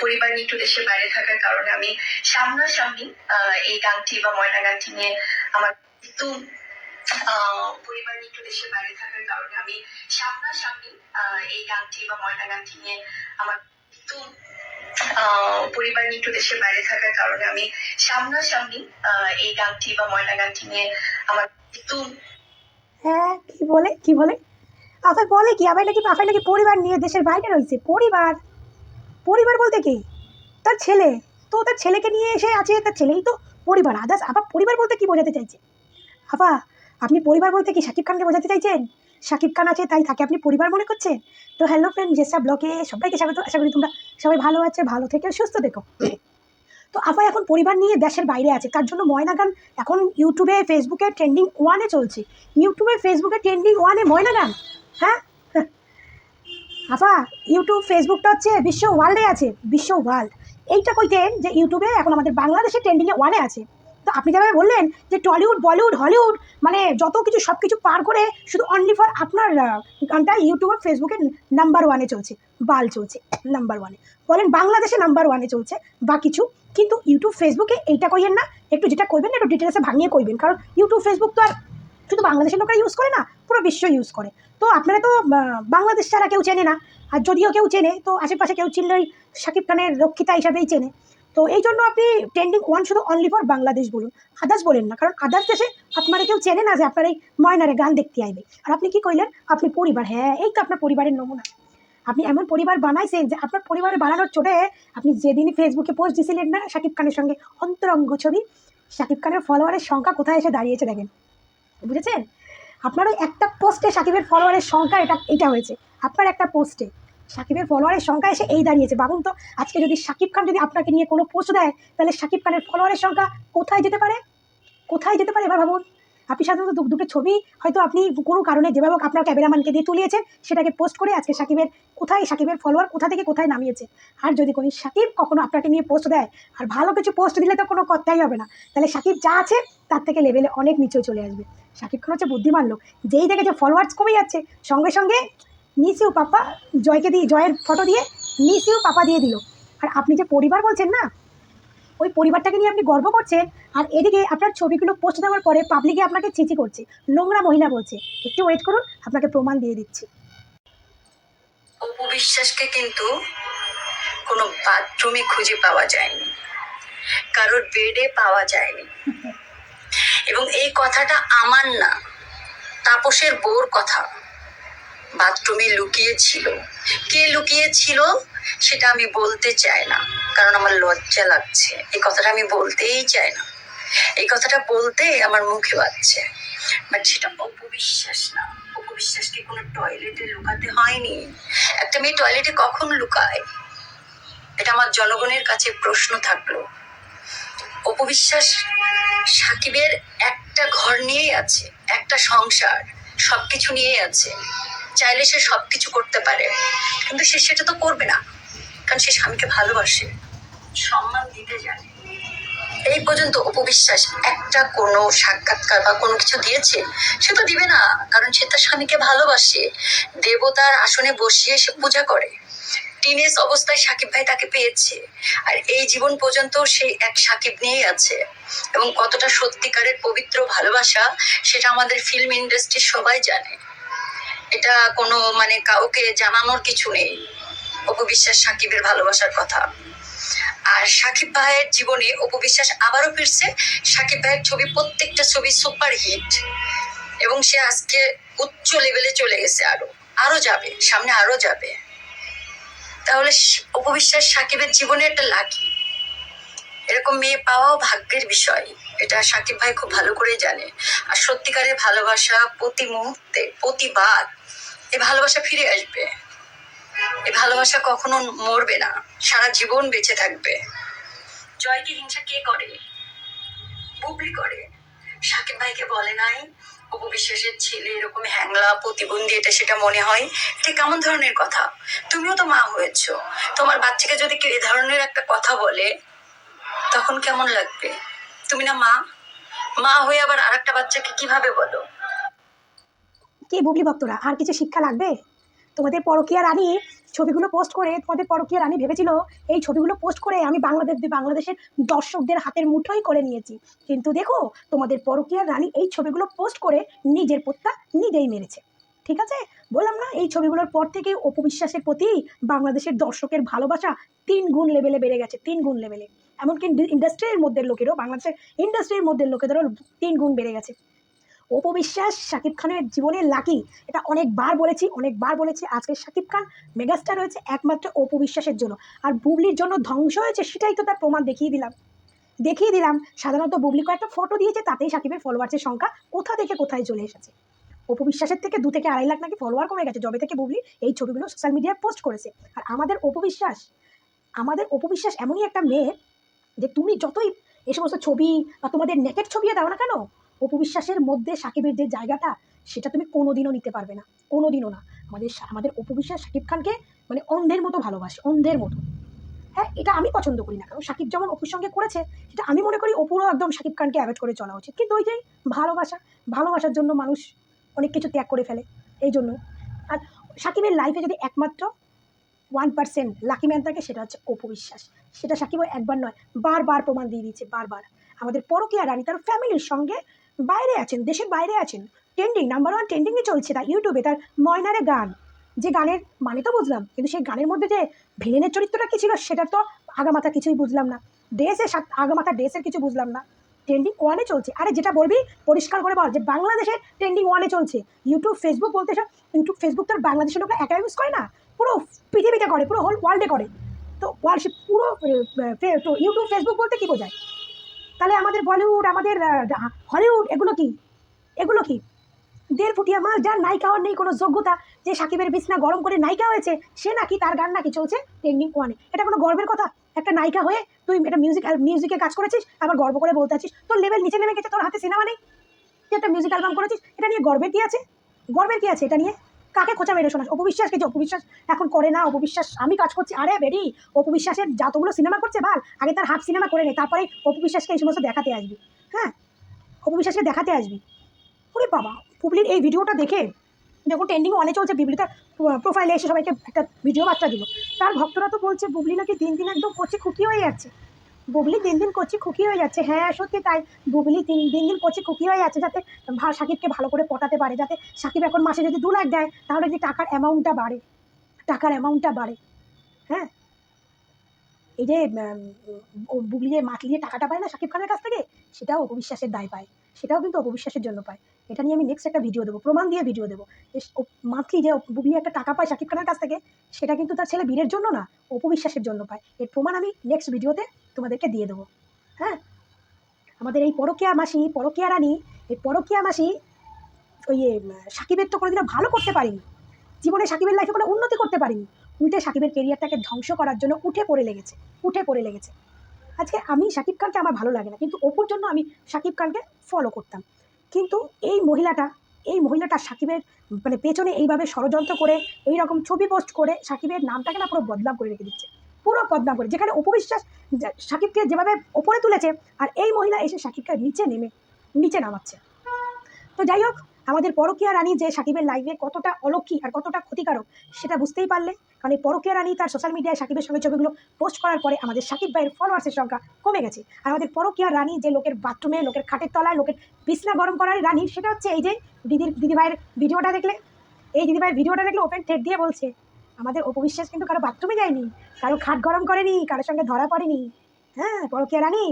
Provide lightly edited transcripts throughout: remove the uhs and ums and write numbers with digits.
পরিবার নিয়ে একটু দেশের বাইরে থাকার কারণে আমি সামনাসামনি এই গানটি বা ময়না গানটি নিয়ে আমার কিন্তু পরিবার নিয়ে একটু দেশের বাইরে থাকার কারণে আমি সামনাসামনি এই গানটি বা ময়না গানটি নিয়ে আমার কিন্তু পরিবার নিয়ে একটু দেশের বাইরে থাকার কারণে আমি সামনাসামনি এই গানটি বা ময়না গানটি নিয়ে আমার কিন্তু হ্যাঁ কি বলে আফাই বলে কি আফাই নাকি পরিবার নিয়ে দেশের বাইরে রয়েছে। পরিবার বলতে কি তার ছেলে, তো তার ছেলেকে নিয়ে এসে আছে, তার ছেলেই তো পরিবার। আদার্স আবার পরিবার বলতে কি বোঝাতে চাইছে আপা? আপনি পরিবার বলতে কি শাকিব খানকে বোঝাতে চাইছেন? শাকিব খান আছে তাই তাকে আপনি পরিবার মনে করছেন? তো হ্যালো ফ্রেন্ড, জেসা ব্লগে সবাইকে স্বাগত। আশা করি তোমরা সবাই ভালো আছে, ভালো থেকে সুস্থ দেখো। তো আপা এখন পরিবার নিয়ে দেশের বাইরে আছে, তার জন্য ময়না গান এখন ইউটিউবে ফেসবুকে ট্রেন্ডিং ওয়ানে চলছে। ইউটিউবে ফেসবুকে ট্রেন্ডিং ওয়ানে ময়না গান। হ্যাঁ আপা, ইউটিউব ফেসবুকটা হচ্ছে বিশ্ব ওয়ার্ল্ডে আছে, বিশ্ব ওয়ার্ল্ড। এইটা কইতেন যে ইউটিউবে এখন আমাদের বাংলাদেশে ট্রেন্ডিংয়ে ওয়ানে আছে। তো আপনি যেভাবে বললেন যে টলিউড বলিউড হলিউড মানে যত কিছু সব কিছু পার করে শুধু অনলি ফর আপনার গানটা ইউটিউব ফেসবুকে নাম্বার ওয়ানে চলছে, বাল চলছে নাম্বার ওয়ানে, বলেন বাংলাদেশে নাম্বার ওয়ানে চলছে বা কিছু, কিন্তু ইউটিউব ফেসবুকে এইটা কইেন না। একটু যেটা কইবেন একটু ডিটেলসে ভাঙিয়ে কইবেন, কারণ ইউটিউব ফেসবুক তো আর শুধু বাংলাদেশের লোকরা ইউজ করে না, পুরো বিশ্ব ইউজ করে। তো আপনারা তো বাংলাদেশ ছাড়া কেউ চেনে না, আর যদিও কেউ চেনে তো আশেপাশে কেউ চিনলেই শাকিব খানের রক্ষিতা হিসাবেই চেনে। তো এই জন্য আপনি ট্রেন্ডিং ওয়ান শুধু অনলি ফর বাংলাদেশ বলুন, আদার্স বলেন না, কারণ আদার্স দেশে আপনারা কেউ চেনে না যে আপনার এই ময়নারে গান দেখতে আইবে। আর আপনি কি কইলেন আপনি পরিবার, হ্যাঁ এই তো আপনার পরিবারের নমুনা। আপনি এমন পরিবার বানাইছেন যে আপনার পরিবারে বানানোর চোটে আপনি যেদিন ফেসবুকে পোস্ট দিয়েছিলেন না শাকিব খানের সঙ্গে অন্তরঙ্গ ছবি, শাকিব খানের ফলোয়ারের সংখ্যা কোথায় এসে দাঁড়িয়েছে দেখেন, বুঝেছেন? আপনার ওই একটা পোস্টে সাকিবের ফলোয়ারের সংখ্যা এটা হয়েছে, আপনার একটা পোস্টে সাকিবের ফলোয়ারের সংখ্যা এসে এই দাঁড়িয়েছে। ভাবুন তো, আজকে যদি শাকিব খান যদি আপনাকে নিয়ে কোনো পোস্ট দেয়, তাহলে শাকিব খানের ফলোয়ারের সংখ্যা কোথায় যেতে পারে? কোথায় যেতে পারে এবার ভাবুন। আপনি সাধারণত দুটো ছবি হয়তো আপনি কোনো কারণে যেভাবে আপনার ক্যামেরাম্যানকে দিয়ে তুলিয়েছেন, সেটাকে পোস্ট করে আজকে সাকিবের ফলোয়ার কোথা থেকে কোথায় নামিয়েছে। আর যদি কোনো সাকিব কখনো আপনাকে নিয়ে পোস্ট দেয়, আর ভালো কিছু পোস্ট দিলে তো কোনো কথাই হবে না, তাহলে সাকিব যা আছে তার থেকে লেভেলে অনেক নিচে চলে আসবে। শাকিব খান হচ্ছে বুদ্ধিমান লোক, যেই দেখে যে ফলোয়ার্স কমে যাচ্ছে সঙ্গে সঙ্গে মিস ইউ পাপা, জয়ের ফটো দিয়ে মিস ইউ পাপা দিয়ে দিল। আর আপনি যে পরিবার বলছেন না, ওই পরিবারটাকে নিয়ে আপনি গর্ব করছেন, আর এদিকে আপনার ছবিগুলো পোস্ট দেওয়ার পরে পাবলিকে আপনাকে চিচি করছে, নোংরা মহিলা বলছে। একটু ওয়েট করুন, আপনাকে প্রমাণ দিয়ে দিচ্ছি। অপু বিশ্বাসকে কিন্তু কোনো বাথরুমে খুঁজে পাওয়া যায়নি, কারোর বেডে পাওয়া যায়নি। এবং এই কথাটা আমার না, তাপসের বউর কথা। বাথরুমে লুকিয়েছিল, কে লুকিয়েছিল সেটা আমি বলতে চাই না, কারণ আমার লজ্জা লাগছে। এই কথাটা আমি বলতেই চাই না, এই কথাটা বলতে আমার মুখে বাজছে। বাট সেটা অপু বিশ্বাস না। অপু বিশ্বাসকে কোনো টয়লেটে লুকাতে হয়নি। একটা মেয়ে টয়লেটে কখন লুকায়? এটা আমার জনগণের কাছে প্রশ্ন থাকলো। অপু বিশ্বাস সাকিবের একটা ঘর নিয়েই আছে, একটা সংসার, সবকিছু নিয়েই আছে। চাইলে সে সবকিছু করতে পারে, কিন্তু সে সেটা তো করবে না, কারণ সে স্বামীকে ভালোবাসে, সম্মান দিতে জানে। এই পর্যন্ত অপু বিশ্বাস একটা কোনো সাক্ষাৎকার বা কোনো কিছু দিয়েছে? সে তো দিবে না, কারণ সে তার স্বামীকে ভালোবাসে। দেবতার আসনে বসিয়ে সে পূজা করে। টিনেজ অবস্থায় সাকিব ভাই তাকে পেয়েছে, আর এই জীবন পর্যন্ত সেই এক সাকিব নিয়েই আছে। এবং কতটা সত্যিকারের পবিত্র ভালোবাসা সেটা আমাদের ফিল্ম ইন্ডাস্ট্রির সবাই জানে। এটা কোনো কাউকে জানানোর কিছু নেই অপু বিশ্বাস সাকিবের ভালোবাসার কথা। আর সাকিব ভাইয়ের জীবনে অপু বিশ্বাস আবারও ফিরছে। সাকিব ভাইয়ের ছবি প্রত্যেকটা ছবি সুপার হিট, এবং সে আজকে উচ্চ লেভেলে চলে গেছে, আরো যাবে, সামনে আরো যাবে। তাহলে অপু বিশ্বাস সাকিবের জীবনে একটা লাকি। এরকম মেয়ে পাওয়াও ভাগ্যের বিষয়, এটা সাকিব ভাই খুব ভালো করে জানে। আর সত্যিকারের ভালোবাসা প্রতি মুহূর্তে, প্রতিবার এই ভালোবাসা ফিরে আসবে। এই ভালোবাসা কখনো মরবে না, সারা জীবন বেঁচে থাকবে। জয়কে হিংসা কে করে? বুবলি করে। সাকিব ভাইকে বলে নাই অপু বিশ্বাসের ছেলে এরকম হ্যাংলা প্রতিবন্ধী, এটা সেটা মনে হয়? এটা কেমন ধরনের কথা? তুমিও তো মা হয়েছো, তোমার বাচ্চাকে যদি কেউ এ ধরনের একটা কথা বলে তখন কেমন লাগবে? তুমি না মা হয়ে আবার আরেকটা বাচ্চাকে কিভাবে বলো? কি বুবলি ভক্তরা, আর কিছু শিক্ষা লাগবে? তোমাদের পরকীয়া রানী ছবিগুলো পোস্ট করে তোমাদের পরকীয়া রানী ভেবেছিল এই ছবিগুলো পোস্ট করে আমি বাংলাদেশের দর্শকদের হাতের মুঠোই করে নিয়েছি, কিন্তু দেখো তোমাদের পরকীয়া রানী এই ছবিগুলো পোস্ট করে নিজের পোস্টটা নিজেই মেরেছে। ঠিক আছে, বললাম না এই ছবিগুলোর পর থেকে অপু বিশ্বাসের প্রতি বাংলাদেশের দর্শকের ভালোবাসা 3 গুণ লেভেলে বেড়ে গেছে, 3 গুণ লেভেলে। এমনকি ইন্ডাস্ট্রির মধ্যে লোকেরও, বাংলাদেশের ইন্ডাস্ট্রির মধ্যে লোকেদেরও 3 গুণ বেড়ে গেছে। অপু বিশ্বাস শাকিব খানের জীবনে লাকি, এটা অনেকবার বলেছি। আজকে শাকিব খান মেগাস্টার হয়েছে একমাত্র অপু বিশ্বাসের জন্য, আর বুবলির জন্য ধ্বংস হয়েছে সেটাই তো তার প্রমাণ দেখিয়ে দিলাম। সাধারণত বুবলি কয়েকটা ফটো দিয়েছে, তাতেই শাকিবের ফলোয়ার্সের সংখ্যা কোথা থেকে কোথায় চলে এসেছে। অপু বিশ্বাসের থেকে 2 থেকে 2.5 লাখ নাকি ফলোয়ার কমে গেছে যবে থেকে বুবলি এই ছবিগুলো সোশ্যাল মিডিয়ায় পোস্ট করেছে। আর আমাদের অপু বিশ্বাস এমনই একটা মেয়ে যে তুমি যতই এই সমস্ত ছবি বা তোমাদের নেকেট ছবিও দাও না কেন, অপু বিশ্বাসের মধ্যে শাকিবের যে জায়গাটা সেটা তুমি কোনোদিনও নিতে পারবে না, কোনোদিনও না। আমাদের অপু বিশ্বাস শাকিব খানকে মানে অন্ধের মতো ভালোবাসে, অন্ধের মতো। হ্যাঁ, এটা আমি পছন্দ করি না, কারণ শাকিব যেমন অপুর সঙ্গে করেছে সেটা আমি মনে করি অপুরও একদম শাকিব খানকে অ্যাভয়েড করে চলা উচিত। কিন্তু ওই যে ভালোবাসার জন্য মানুষ অনেক কিছু ত্যাগ করে ফেলে, এই জন্য। আর শাকিবের লাইফে যদি একমাত্র 1% লাকি ম্যান থাকে সেটা হচ্ছে অপু বিশ্বাস। সেটা সাকিবও একবার নয়, বারবার প্রমাণ দিয়ে দিয়েছে, বারবার। আমাদের পরকীয়া রানী তার ফ্যামিলির সঙ্গে বাইরে আছেন, দেশের বাইরে আছেন, নাম্বার 1 ট্রেন্ডিংয়ে চলছে তার ইউটিউবে, তার ময়নারে গান, যে গানের মানে তো বুঝলাম, কিন্তু সেই গানের মধ্যে যে ভিলেনের চরিত্রটা কী ছিল সেটার তো আগামাথা কিছুই বুঝলাম না, আগামাথা ড্রেসের কিছু বুঝলাম না। ট্রেন্ডিং 1-এ চলছে, আরে যেটা বলবি পরিষ্কার করে বল যে বাংলাদেশের ট্রেন্ডিং 1-এ চলছে। ইউটিউব ফেসবুক তো আর বাংলাদেশের লোকরা একা ইউজ করে না, পুরো পৃথিবীতে করে, পুরো হোল ওয়ার্ল্ডে করে। তো সে পুরো তো ইউটিউব ফেসবুক বলতে কী বোঝায়? তাহলে আমাদের বলিউড, আমাদের হলিউড, এগুলো কি 1.5 ফুটিয়া মাল, যার নায়িকা হওয়ার নেই কোনো যোগ্যতা, যে সাকিবের বিছনা গরম করে নায়িকা হয়েছে, সে নাকি তার গান নাকি চলছে ট্রেন্ডিং 1-এ। এটা কোনো গর্বের কথা? একটা নায়িকা হয়ে তুই এটা মিউজিকে কাজ করেছিস, আবার গর্ব করে বলতে আছিস তোর লেভেল নিচে নেমে গেছে, তোর হাতে সিনেমা নেই, তুই একটা মিউজিক অ্যালবাম করেছিস, এটা নিয়ে গর্বের কি আছে? এটা নিয়ে কাকে খোঁচা মেরে শোনাস? অপু বিশ্বাসকে, যে অপু বিশ্বাস এখন করে না, অপু বিশ্বাস আমি কাজ করছি, আরে বেরি অপু বিশ্বাসের যতগুলো সিনেমা করছে ভাল, আগে তার হাফ সিনেমা করে নে, তারপরে অপু বিশ্বাসকে এই সমস্ত দেখাতে আসবি। হ্যাঁ, অপু বিশ্বাসকে দেখাতে আসবি। ওরে বাবা, বুবলির এই ভিডিওটা দেখে যখন ট্রেন্ডিং 1-এ চলছে, বুবলি তার প্রোফাইলে এসে সবাইকে একটা ভিডিও বার্তা দিল, তার ভক্তরা তো বলছে বুবলি নাকি দিন দিন একদম কচি খুকি হয়ে যাচ্ছে, হ্যাঁ সত্যি তাই, বুবলি দিন দিন কচি খুকি হয়ে যাচ্ছে, যাতে সাকিবকে ভালো করে পটাতে পারে, যাতে সাকিব এখন মাসে যদি 2 লাখ দেয় তাহলে যদি টাকার অ্যামাউন্টটা বাড়ে। হ্যাঁ, এই যে বুবলি যে মাতলিয়ে টাকাটা পায় না সাকিব খানের কাছ থেকে, সেটাও অপবিশ্বাসের দায় পায়, সেটাও কিন্তু অপবিশ্বাসের জন্য পায়। এটা নিয়ে আমি নেক্সট একটা ভিডিও দেবো, প্রমাণ দিয়ে ভিডিও দেবো। মাতলি যে বুবলি একটা টাকা পায় সাকিব খানের কাছ থেকে, সেটা কিন্তু তার ছেলে বীরের জন্য না, অপবিশ্বাসের জন্য পায়। এর প্রমাণ আমি নেক্সট ভিডিওতে তোমাদেরকে দিয়ে দেবো। হ্যাঁ, আমাদের এই পরকীয়া রানী ওই সাকিবের তো কোনোদিনও ভালো করতে পারিনি, জীবনে সাকিবের লাইফে কোনো উন্নতি করতে পারিনি, উল্টে সাকিবের কেরিয়ারটাকে ধ্বংস করার জন্য উঠে পড়ে লেগেছে। আজকে আমি সাকিব খানকে আমার ভালো লাগে না, কিন্তু অপুর জন্য আমি সাকিব খানকে ফলো করতাম। কিন্তু এই মহিলাটা সাকিবের মানে পেছনে এইভাবে ষড়যন্ত্র করে, এই রকম ছবি পোস্ট করে সাকিবের নামটাকে না পুরো বদনাম করে রেখে দিচ্ছে, পুরো বদনাম করে। যেখানে অপু বিশ্বাস সাকিবকে যেভাবে ওপরে তুলেছে, আর এই মহিলা এসে সাকিবকে নিচে নামাচ্ছে। তো যাই হোক, আমাদের পরকীয়া রানী যে সাকিবের লাইফে কতটা অলক্ষী আর কতটা ক্ষতিকারক সেটা বুঝতেই পারলে, কারণ এই পরকীয়া রানী তার সোশ্যাল মিডিয়ায় সাকিবের সঙ্গে ছবিগুলো পোস্ট করার পরে আমাদের সাকিব ভাইয়ের ফলোয়ার্সের সংখ্যা কমে গেছে। আর আমাদের পরকীয়া রানী যে লোকের বাথরুমে, লোকের খাটের তলায়, লোকের বিছনা গরম করার রানী, সেটা হচ্ছে এই যে দিদিভাইয়ের ভিডিওটা দেখলে, ওপেন থ্রেড দিয়ে বলছে আমাদের অপু বিশ্বাস কিন্তু কারো বাথরুমে যায়নি, কারো খাট গরম করেনি, কারোর সঙ্গে ধরা পড়েনি। হ্যাঁ, পরকীয়া রানী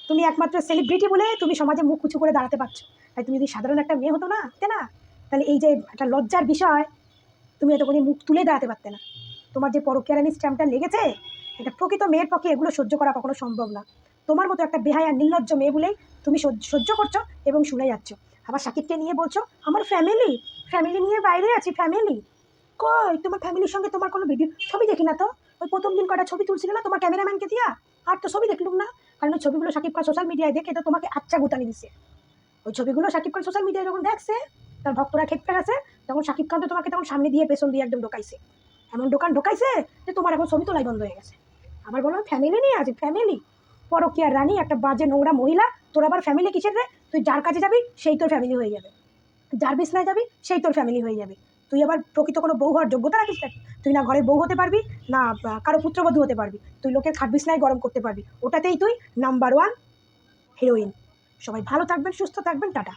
তুমি একমাত্র সেলিব্রিটি বলে তুমি সমাজে মুখ উঁচু করে দাঁড়াতে পারছো, তাই তুমি যদি সাধারণ একটা মেয়ে হতো না, তাহলে এই যে একটা লজ্জার বিষয়, তুমি এতক্ষণে মুখ তুলে দাঁড়াতে পারতে না। তোমার যে পরকীয়া রানী স্ট্যাম্পটা লেগেছে, এটা প্রকৃত মেয়ের পক্ষে এগুলো সহ্য করা কখনো সম্ভব না। তোমার মতো একটা বেহায়া নির্লজ্জ মেয়ে বলেই তুমি সহ্য করছো এবং শুনে যাচ্ছ। আবার সাকিবকে নিয়ে বলছো আমার ফ্যামিলি নিয়ে বাইরে আছি, ফ্যামিলি কই? তোমার ফ্যামিলির সঙ্গে তোমার কোনো ছবি দেখি না তো। ওই প্রথম দিন কটা ছবি তুলছিলে না তোমার ক্যামেরাম্যানকে দিয়া, আর তো ছবি দেখলুম না। কারণ ওই ছবিগুলো সাকিব খান সোশ্যাল মিডিয়ায় দেখে তো তোমাকে আচ্ছা গুতানি দিচ্ছে। ওই ছবিগুলো সাকিব খান সোশ্যাল মিডিয়ায় যখন দেখছে, তার ভক্তরা খেপে গেছে, তখন সাকিব খান তো তোমাকে তখন সামনে দিয়ে পেছন দিয়ে একদম ঢোকাইছে, এমন ঢোকাইছে যে তোমার এখন ছবি তোলাই বন্ধ হয়ে গেছে। আবার বলো ফ্যামিলি নিয়ে আছে, ফ্যামিলি পরকীয়ার রানী একটা বাজে নোংরা মহিলা, তোর আবার ফ্যামিলি কিসের রে? তুই যার কাছে যাবি সেই তোর ফ্যামিলি হয়ে যাবে, যার বিছনায় যাবি সেই তোর ফ্যামিলি হয়ে যাবে। তুই আবার প্রকৃত কোনো বউ হওয়ার যোগ্যতা রাখিস নাকি? তুই না ঘরের বউ হতে পারবি, না কারো পুত্রবধূ হতে পারবি, তুই লোকের খাট বিছনায় গরম করতে পারবি, ওটাতেই তুই নাম্বার 1 হিরোইন। সবাই ভালো থাকবেন, সুস্থ থাকবেন, টাটা।